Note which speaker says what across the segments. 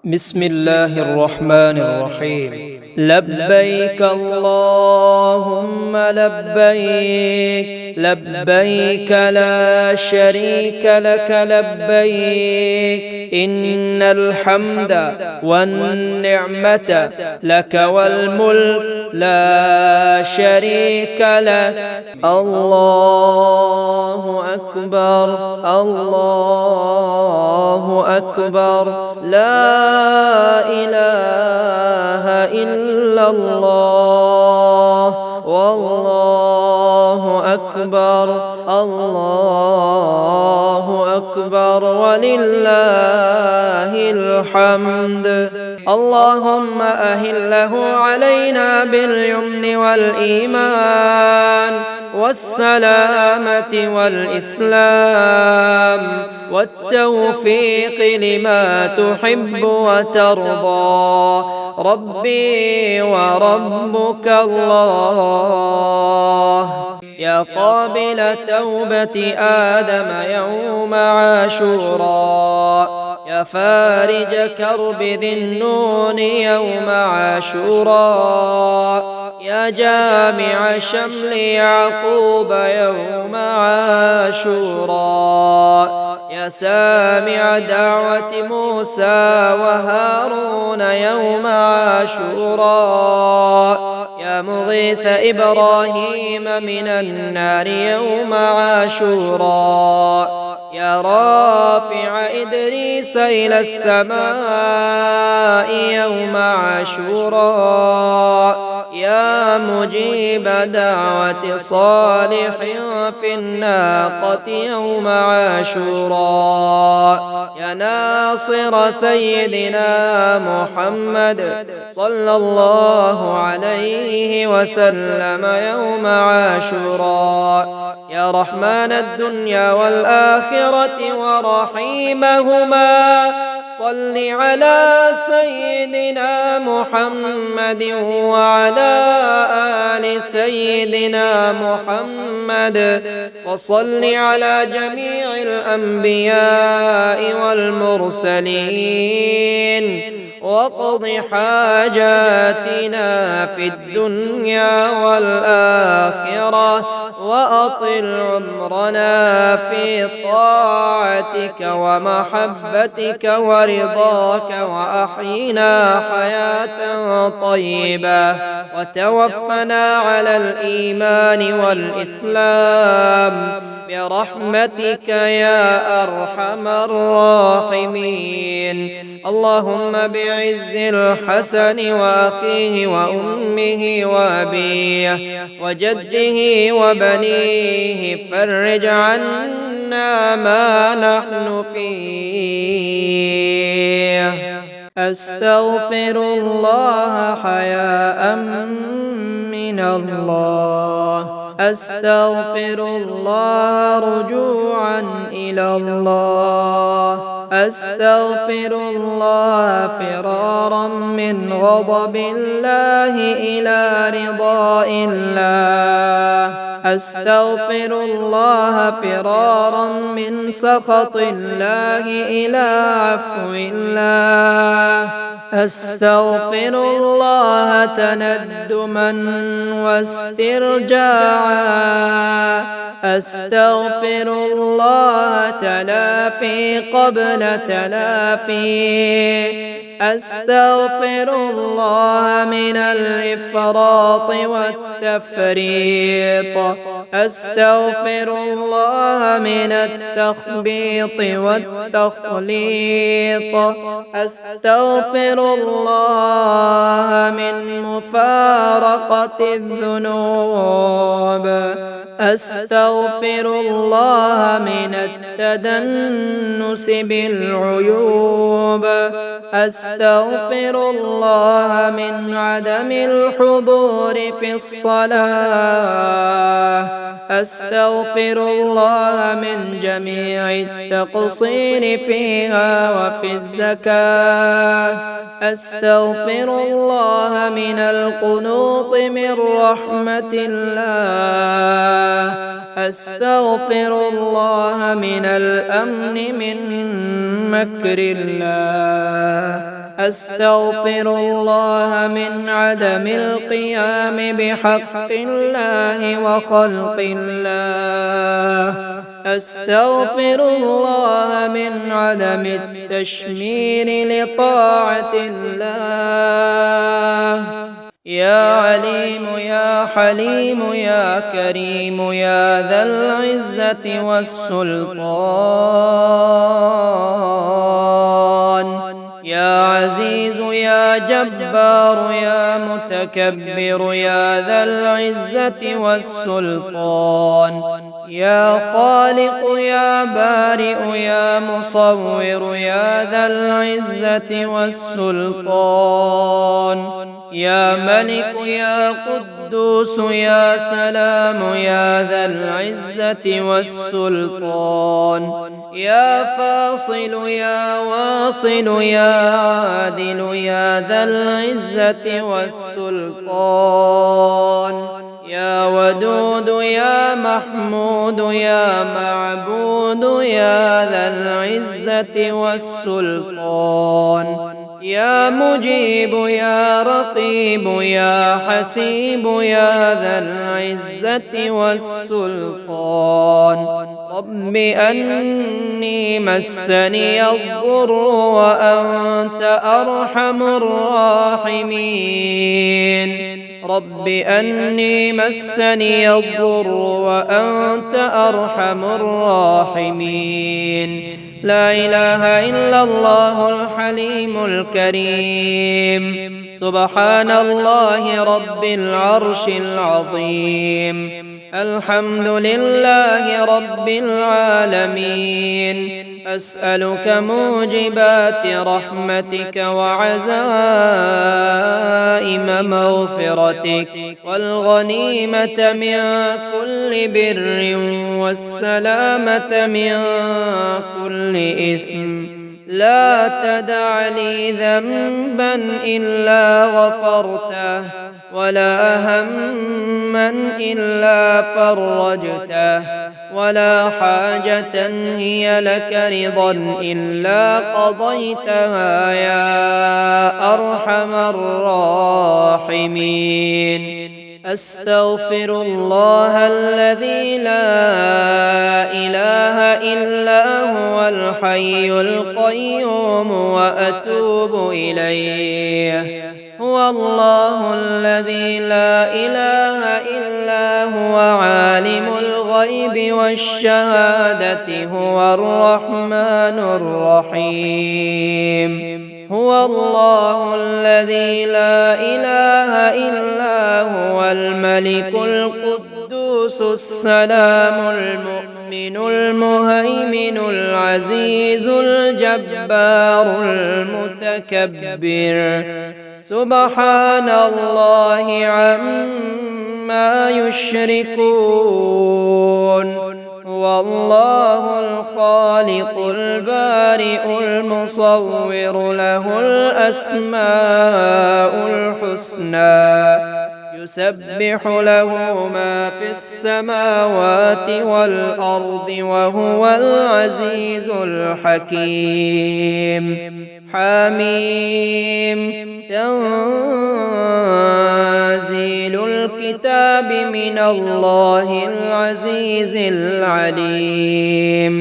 Speaker 1: بسم الله الرحمن الرحيم. لبيك اللهم لبيك، لبيك لا شريك لك لبيك، إن الحمد والنعمة لك والملك لا شريك لك. الله أكبر، الله أكبر، لا إله إلا الله، والله أكبر، الله أكبر، ولله الحمد. اللهم أهله علينا باليمن والإيمان والسلامة والإسلام والتوفيق لما تحب وترضى. ربي وربك الله، يا قابل توبة آدم يوم عاشوراء، يا فارج كرب ذي النون يوم عاشوراء، يا جامع شمل يعقوب يوم عاشوراء، يا سامع دعوة موسى وهارون يوم عاشوراء، يا مغيث إبراهيم من النار يوم عاشوراء، يا رافع إدريس إلى السماء يوم عاشوراء، يا مجيب دعوة صالح في الناقة يوم عاشوراء، يا ناصر سيدنا محمد صلى الله عليه وسلم يوم عاشوراء، يا رحمن الدنيا والآخرة ورحيمهما، صل على سيدنا محمد وعلى آل سيدنا محمد، وصل على جميع الأنبياء والمرسلين، وقض حاجاتنا في الدنيا والآخرة، وأطل عمرنا في طاعتك ومحبتك ورضاك، وأحينا حياة طيبة، وتوفنا على الإيمان والإسلام برحمتك يا أرحم الراحمين. اللهم بعز الحسن وأخيه وأمه وأبيه وجده وبنيه فرج عنا ما نحن فيه. أستغفر الله حياء من الله، أستغفر الله رجوعا إلى الله، أستغفر الله فرارا من غضب الله إلى رضاء الله، أستغفر الله فرارا من سخط الله إلى عفو الله، أستغفر الله تندما واسترجاعا، أستغفر الله تلافي قبل تلافي، أستغفر الله من الإفراط والتفريط، أستغفر الله من التخبيط والتخليط، أستغفر الله من مفارقة الذنوب، أستغفر الله من التدنس بالعيوب، أستغفر الله من عدم الحضور في الصلاة، أستغفر الله من جميع التقصير فيها وفي الزكاة، أستغفر الله من القنوط من رحمة الله، أستغفر الله من الأمن من مكر الله. أستغفر الله من عدم القيام بحق الله وخلق الله. أستغفر الله من عدم التشمير لطاعة الله. يا عليم يا حليم يا كريم يا ذا العزة والسلطان. يا عزيز يا جبار يا متكبر يا ذا العزة والسلطان. يا خالق يا بارئ يا مصور يا ذا العزة والسلطان. يا ملك يا قدوس يا سلام يا ذا العزة والسلطان. يا فاصل يا واصل يا عادل يا ذا العزة والسلطان. يا ودود يا محمود يا معبود يا ذا العزة والسلطان. يا مجيب يا رقيب يا حسيب يا ذا العزة والسلطان. رب أني مسني الضر وأنت أرحم الراحمين. رب أني مسني الضر وأنت أرحم الراحمين. لا إله إلا الله الحليم الكريم. سبحان الله رب العرش العظيم. الحمد لله رب العالمين. أسألك موجبات رحمتك وعزائم مغفرتك والغنيمة من كل بر والسلامة من كل إثم. لا تدع لي ذنبا إلا غفرته ولا هما إلا فرجته ولا حاجة هي لك رضا إلا قضيتها يا أرحم الراحمين. أستغفر الله الذي لا إله إلا هو الحي القيوم وأتوب إليه. هو الله الذي لا إله إلا هو عالم الغيب والشهادة هو الرحمن الرحيم. هو الله الذي لا إله إلا هو الملك القدوس السلام المؤمن المهيمن العزيز الجبار المتكبر. سبحان الله عما يشركون. هو الله الخالق البارئ المصور له الأسماء الحسنى. يسبح له ما في السماوات والأرض وهو العزيز الحكيم. حميم. تنزيل الكتاب من الله العزيز العليم.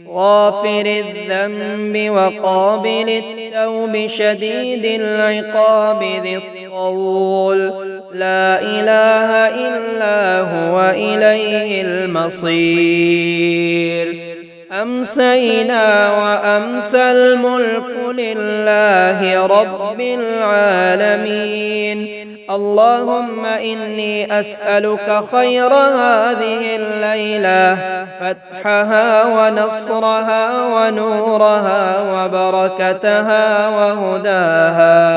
Speaker 1: غافر الذنب وقابل التوب شديد العقاب ذي الطول. لا إله إلا هو إليه المصير. أمسينا وأمسى الملك لله رب العالمين. اللهم إني أسألك خير هذه الليلة فتحها ونصرها ونورها وبركتها وهداها.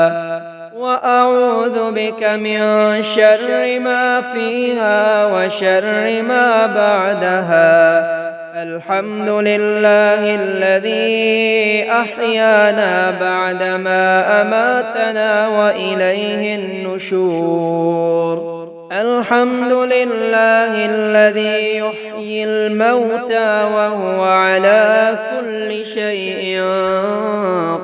Speaker 1: وأعوذ بك من شر ما فيها وشر ما بعدها. الحمد لله الذي أحيانا بعدما أماتنا وإليه النشور. الحمد لله الذي يحيي الموتى وهو على كل شيء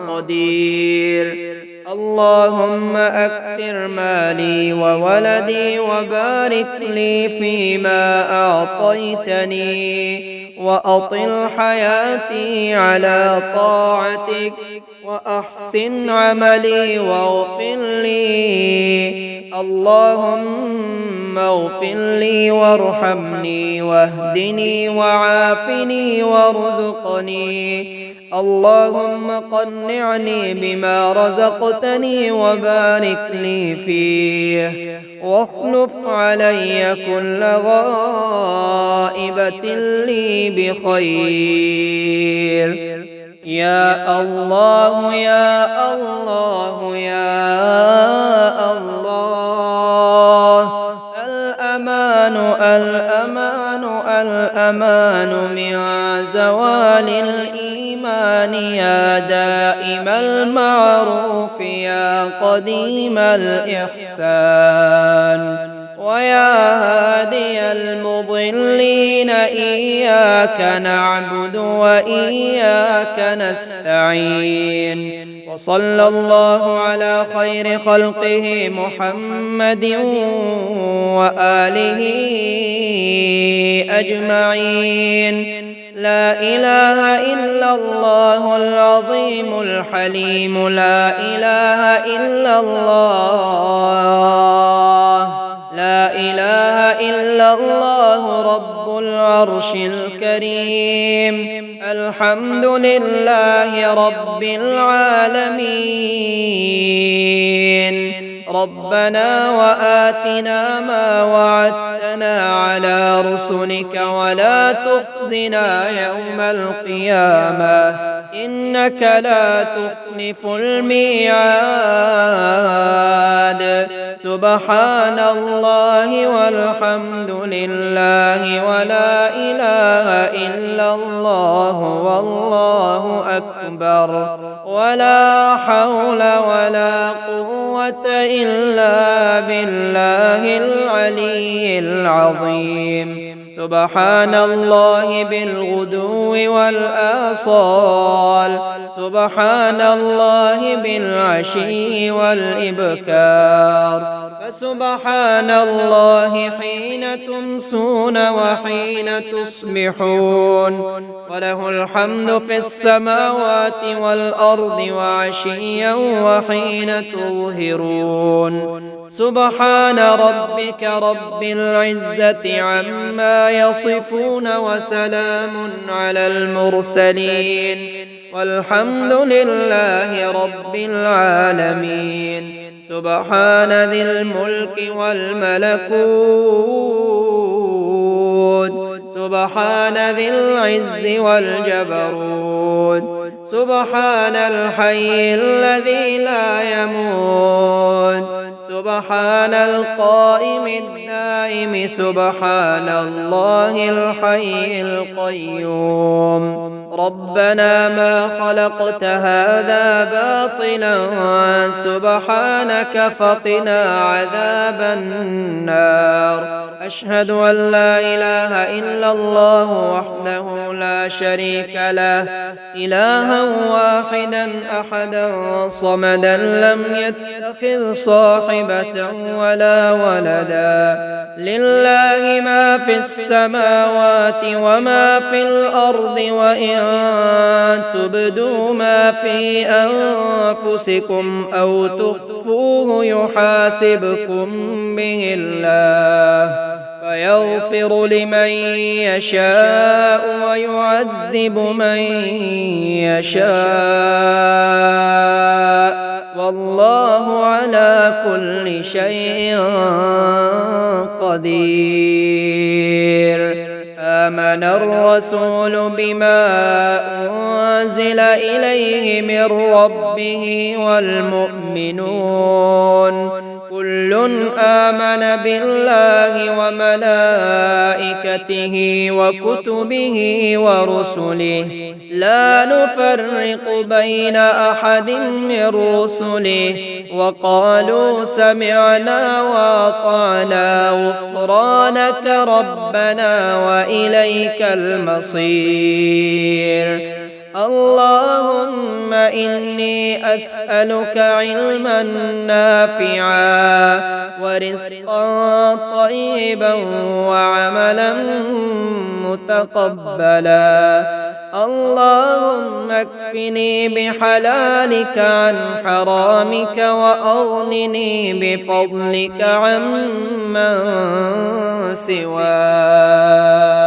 Speaker 1: قدير. اللهم أكثر مالي وولدي وبارك لي فيما أعطيتني وأطل حياتي على طاعتك وأحسن عملي واغفر لي. اللهم اغفر لي وارحمني واهدني وعافني وارزقني. اللهم قنعني بما رزقتني وبارك لي فيه واخلف علي كل غائبة لي بخير. يا الله يا الله يا الله، الأمان الأمان الأمان من زوال الإيمان، يا دائم المعروف يا قديم الإحسان، ويا هادي المضلين إياك نعبد وإياك نستعين. وصلى الله على خير خلقه محمد وآله أجمعين. لا إله إلا الله العظيم الحليم، لا إله إلا الله، لا إله إلا الله رب العرش الكريم. الحمد لله رب العالمين. ربنا وآتنا ما وعدتنا على رسلك ولا تخزنا يوم القيامة إنك لا تخلف الميعاد. سبحان الله والحمد لله ولا إله إلا الله والله أكبر، ولا حول ولا قوة إلا بالله العلي العظيم. سبحان الله بالغدو والآصال، سبحان الله بالعشي والإبكار، فسبحان الله حين تمسون وحين تصبحون، وله الحمد في السماوات والأرض وعشيا وحين تظهرون. سبحان ربك رب العزة عما يصفون وسلام على المرسلين والحمد لله رب العالمين. سبحان ذي الملك والملكوت، سبحان ذي العز والجبروت، سبحان الحي الذي لا يموت، سبحان القائم الدائم، سبحان الله الحي القيوم. ربنا ما خلقت هذا باطلا سبحانك فقنا عذاب النار. أشهد أن لا إله إلا الله وحده لا شريك له، إلها واحدا أحدا صمدا لم يتخذ صاحبة ولا ولدا، لله ما في السماوات وما في الأرض، وإن تبدوا ما في أنفسكم أو تخفوه يحاسبكم به الله فيغفر لمن يشاء ويعذب من يشاء، والله على كل شيء قدير. آمن الرسول بما أنزل إليه من ربه والمؤمنون كل آمن بالله وملائكته وكتبه ورسله لا نفرق بين أحد من رسله، وقالوا سمعنا وأطعنا غفرانك ربنا وإليك المصير. اللهم إني أسألك علما نافعا ورزقا طيبا وعملا متقبلا. اللهم اكفني بحلالك عن حرامك وأغنني بفضلك عمن سواك.